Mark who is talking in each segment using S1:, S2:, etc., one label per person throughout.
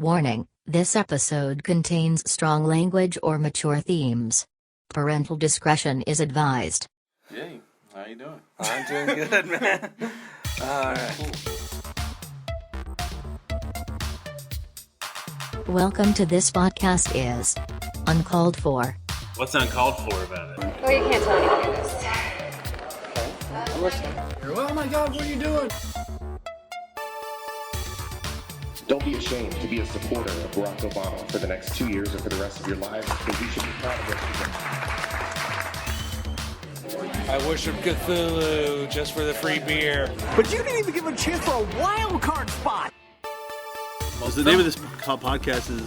S1: Warning, this episode contains strong language or mature themes. Parental discretion is advised.
S2: Hey, how you doing?
S3: I'm doing good, man. Alright.
S1: Welcome to this podcast is Uncalled For.
S2: What's uncalled for about it?
S4: Well, you can't tell anybody this.
S3: I'm listening.
S5: Oh my God, what are you doing?
S6: Don't be ashamed to be a supporter of Barack Obama for the next 2 years or for the rest of your lives, because you should be proud of what you've done.
S5: I worship Cthulhu just for the free beer.
S7: But you didn't even give him a chance for a wild card spot.
S8: Well, the name of this podcast is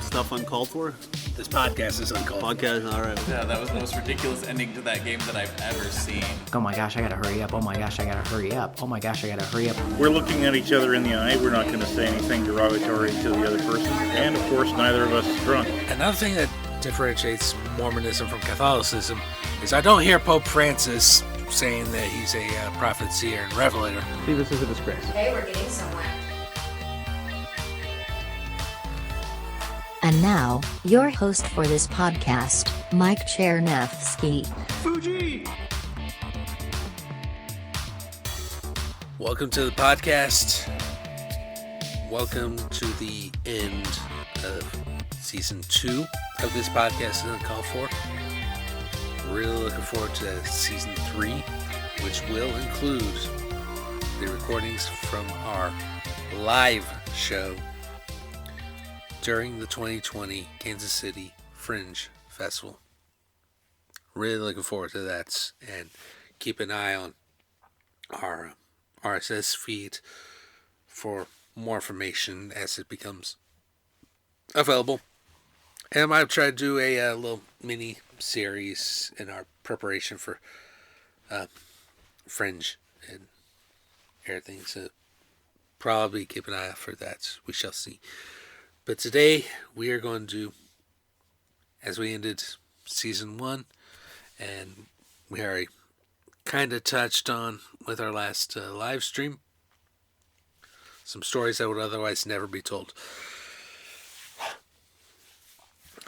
S8: Stuff Uncalled For?
S3: This podcast is Uncalled For.
S8: Podcast, alright.
S2: Yeah, that was the most ridiculous ending to that game that I've ever seen.
S7: Oh my gosh, I gotta hurry up. Oh my gosh, I gotta hurry up. Oh my gosh, I gotta hurry up.
S9: We're looking at each other in the eye. We're not going to say anything derogatory to the other person. And, of course, neither of us is drunk.
S5: Another thing that differentiates Mormonism from Catholicism is I don't hear Pope Francis saying that he's a prophet, seer, and revelator.
S7: See, this is a disgrace.
S4: Hey, we're getting somewhere.
S1: And now, your host for this podcast, Mike Chernefsky.
S7: Fuji!
S5: Welcome to the podcast. Welcome to the end of season 2 of this podcast, Uncalled For. Really looking forward to season 3, which will include the recordings from our live show during the 2020 Kansas City Fringe Festival. Really looking forward to that, and keep an eye on our RSS feed for more information as it becomes available. And I might try to do a little mini series in our preparation for Fringe and everything, so probably keep an eye out for that. We shall see. But today we are going to, as we ended season 1, and we already kind of touched on with our last live stream, some stories that would otherwise never be told.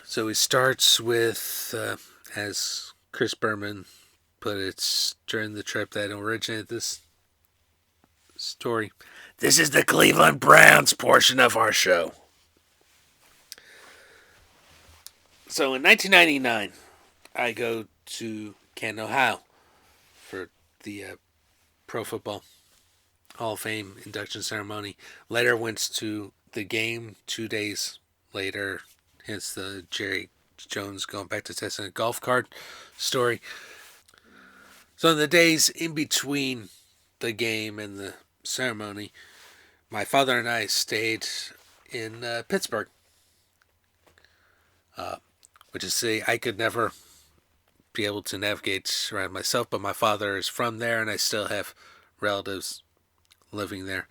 S5: So it starts with, as Chris Berman put it during the trip that originated this story, this is the Cleveland Browns portion of our show. So in 1999, I go to Canton, Ohio for the Pro Football Hall of Fame induction ceremony. Later went to the game 2 days later, hence the Jerry Jones going back to testing a golf cart story. So in the days in between the game and the ceremony, my father and I stayed in Pittsburgh. Which is to say, I could never be able to navigate around myself, but my father is from there, and I still have relatives living there.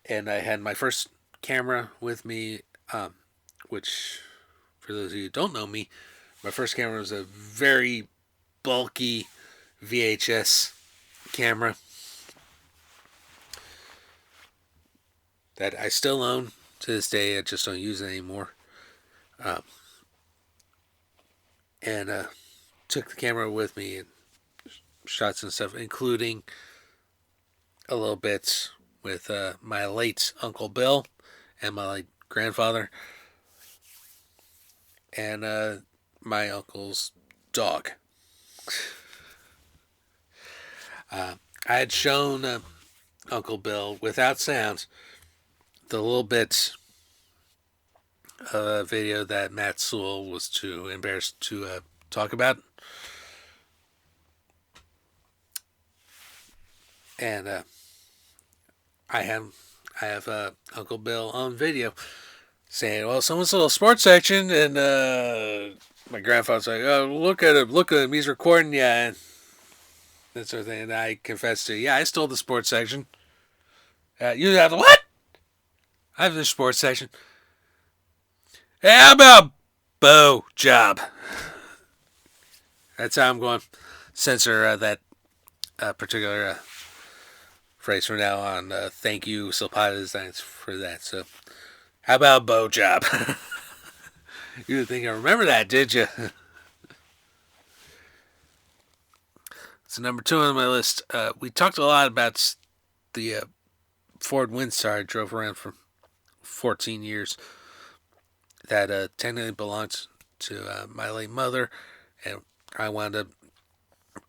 S5: And I had my first camera with me, which, for those of you who don't know me, my first camera was a very bulky VHS camera that I still own. To this day, I just don't use it anymore. And took the camera with me and shots and stuff, including a little bit with my late Uncle Bill and my late grandfather and my uncle's dog. I had shown Uncle Bill without sound the little bit video that Matt Sewell was too embarrassed to talk about. And I have Uncle Bill on video saying, well, someone's a little sports section, and my grandfather's like, oh, look at him, he's recording you, and that sort of thing. And I confessed to, yeah, I stole the sports section. You have the what? I have the sports section. Hey, how about Bo Job? That's how I'm going to censor that particular phrase from now on. Thank you, Silpata Designs, for that. So, how about bow job? You didn't think I remember that, did you? So number 2 on my list, we talked a lot about the Ford Windstar I drove around for 14 years. That technically belonged to my late mother, and I wound up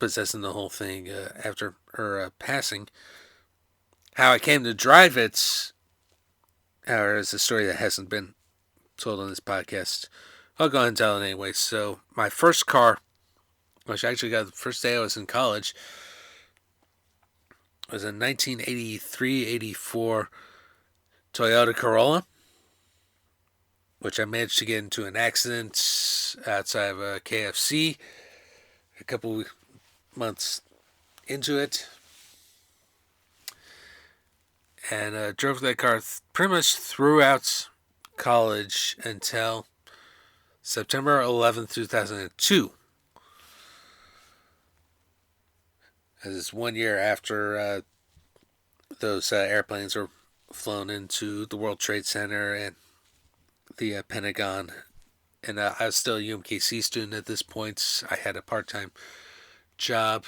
S5: possessing the whole thing after her passing. How I came to drive it, however, is a story that hasn't been told on this podcast. I'll go ahead and tell it anyway. So my first car, which I actually got the first day I was in college, was a 1983-84 Toyota Corolla, which I managed to get into an accident outside of a KFC a couple months into it. And drove that car pretty much throughout college until September 11th, 2002. This is 1 year after those airplanes were flown into the World Trade Center and the Pentagon. And I was still a UMKC student at this point. I had a part-time job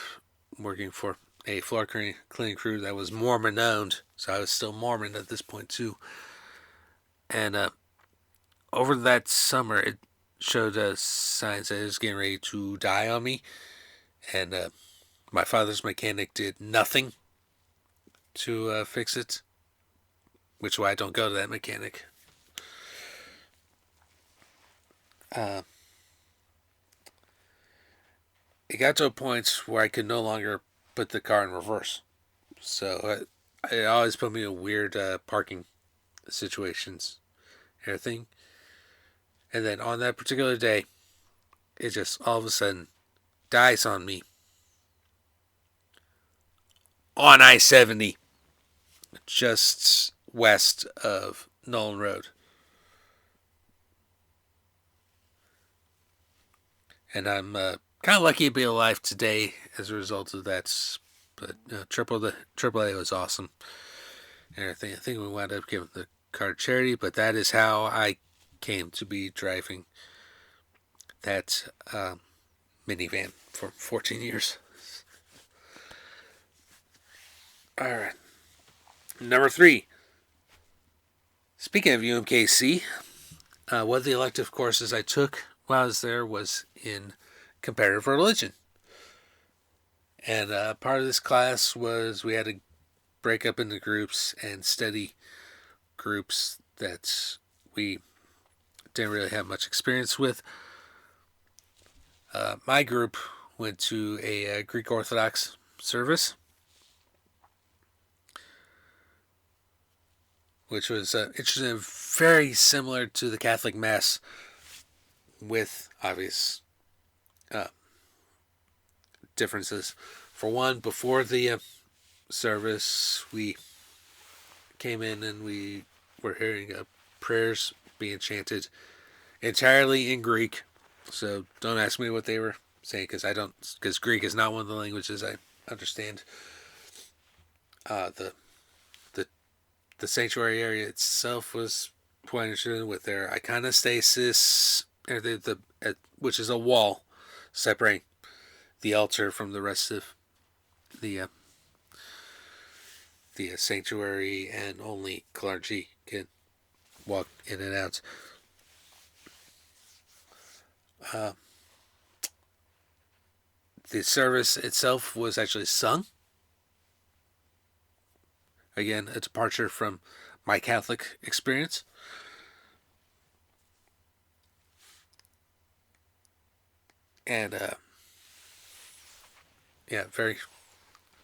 S5: working for a floor cleaning crew that was Mormon-owned. So I was still Mormon at this point, too. And over that summer, it showed signs that it was getting ready to die on me. And my father's mechanic did nothing to fix it, which is why I don't go to that mechanic. It got to a point where I could no longer put the car in reverse. So it always put me in weird parking situations, everything. And then on that particular day, it just all of a sudden dies on me. On I-70, just west of Nolan Road. And I'm kind of lucky to be alive today as a result of that. But AAA was awesome and everything. I think we wound up giving the car to charity, but that is how I came to be driving that minivan for 14 years. All right. Number 3. Speaking of UMKC, one of the elective courses I took while I was there was in comparative religion. And part of this class was we had to break up into groups and study groups that we didn't really have much experience with. My group went to a Greek Orthodox service, which was interesting, very similar to the Catholic Mass, with obvious differences. For one, before the service, we came in and we were hearing prayers being chanted entirely in Greek. So don't ask me what they were saying, because Greek is not one of the languages I understand. The sanctuary area itself was quite interesting with their iconostasis, which is a wall separating the altar from the rest of the sanctuary, and only clergy can walk in and out. The service itself was actually sung. Again, a departure from my Catholic experience. And very,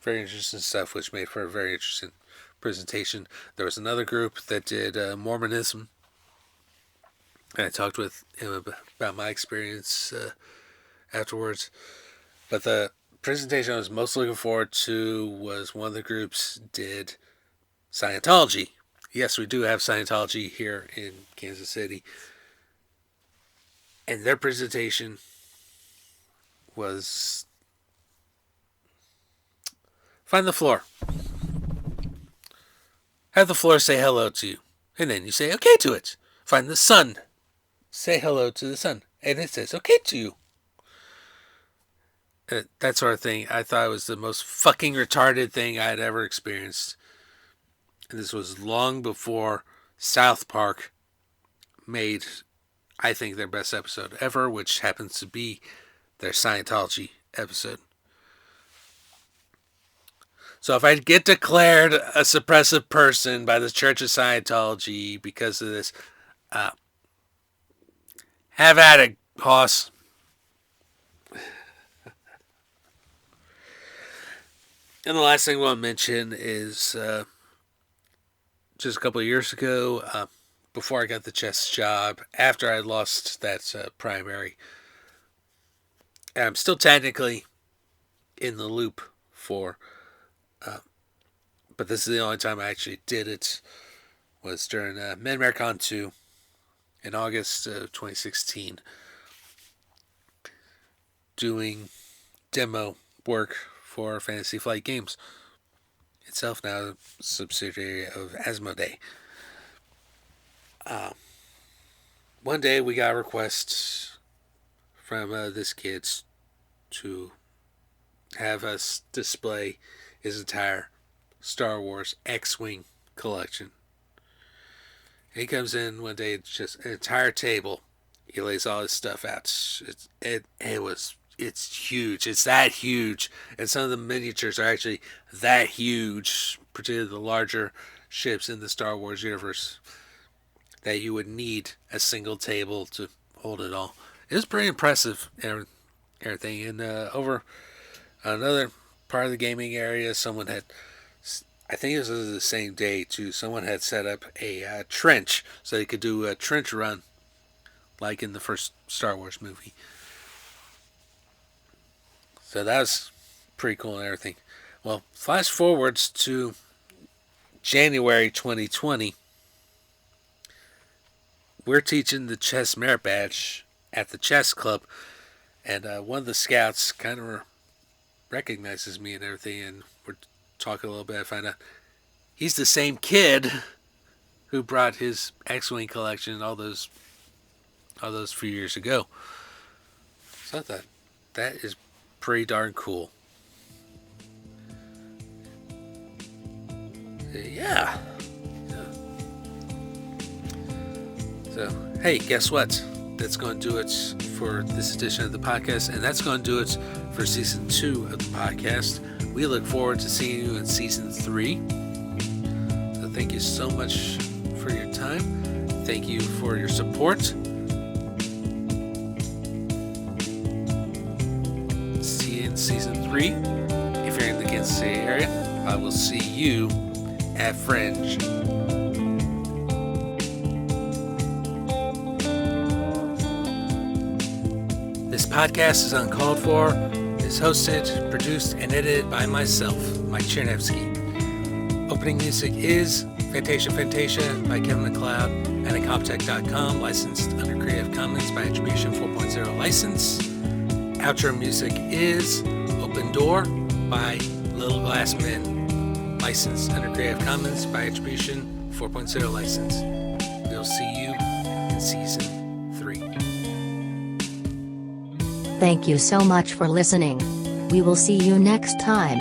S5: very interesting stuff, which made for a very interesting presentation. There was another group that did Mormonism, and I talked with him about my experience afterwards. But the presentation I was most looking forward to was one of the groups did Scientology. Yes, we do have Scientology here in Kansas City. And their presentation was find the floor. Have the floor say hello to you. And then you say okay to it. Find the sun. Say hello to the sun. And it says okay to you. That sort of thing. I thought it was the most fucking retarded thing I had ever experienced. And this was long before South Park made, I think, their best episode ever, which happens to be their Scientology episode. So if I get declared a suppressive person by the Church of Scientology because of this, have at it, Hoss. And the last thing I want to mention is just a couple of years ago, before I got the chess job, after I lost that primary, I'm still technically in the loop for, but this is the only time I actually did it, was during MedMaricon 2 in August of 2016, doing demo work for Fantasy Flight Games, itself now a subsidiary of Asmodee. One day we got a request from this kid to have us display his entire Star Wars X-Wing collection. He comes in one day, it's just an entire table. He lays all his stuff out. It's huge. It's that huge. And some of the miniatures are actually that huge, particularly the larger ships in the Star Wars universe, that you would need a single table to hold it all. It was pretty impressive, everything. And over another part of the gaming area, someone had, I think this was the same day too, someone had set up a trench so they could do a trench run like in the first Star Wars movie. So that was pretty cool and everything. Well, flash forwards to January 2020. We're teaching the chess merit badge at the chess club, and one of the scouts kind of recognizes me and everything, and we're talking a little bit. I find out he's the same kid who brought his X-Wing collection all those few years ago. So I thought that is pretty darn cool. Yeah. So, hey, guess what? That's going to do it for this edition of the podcast, and that's going to do it for Season 2 of the podcast. We look forward to seeing you in Season 3. So thank you so much for your time. Thank you for your support. See you in Season 3. If you're in the Kansas City area, I will see you at Fringe. This podcast is Uncalled For. It's hosted, produced, and edited by myself, Mike Chernevsky. Opening music is Fantasia Fantasia by Kevin MacLeod and Incompetech.com, licensed under Creative Commons by Attribution 4.0 license. Outro music is Open Door by Little Glass Men, licensed under Creative Commons by Attribution 4.0 license. We'll see you in Season 3.
S1: Thank you so much for listening. We will see you next time.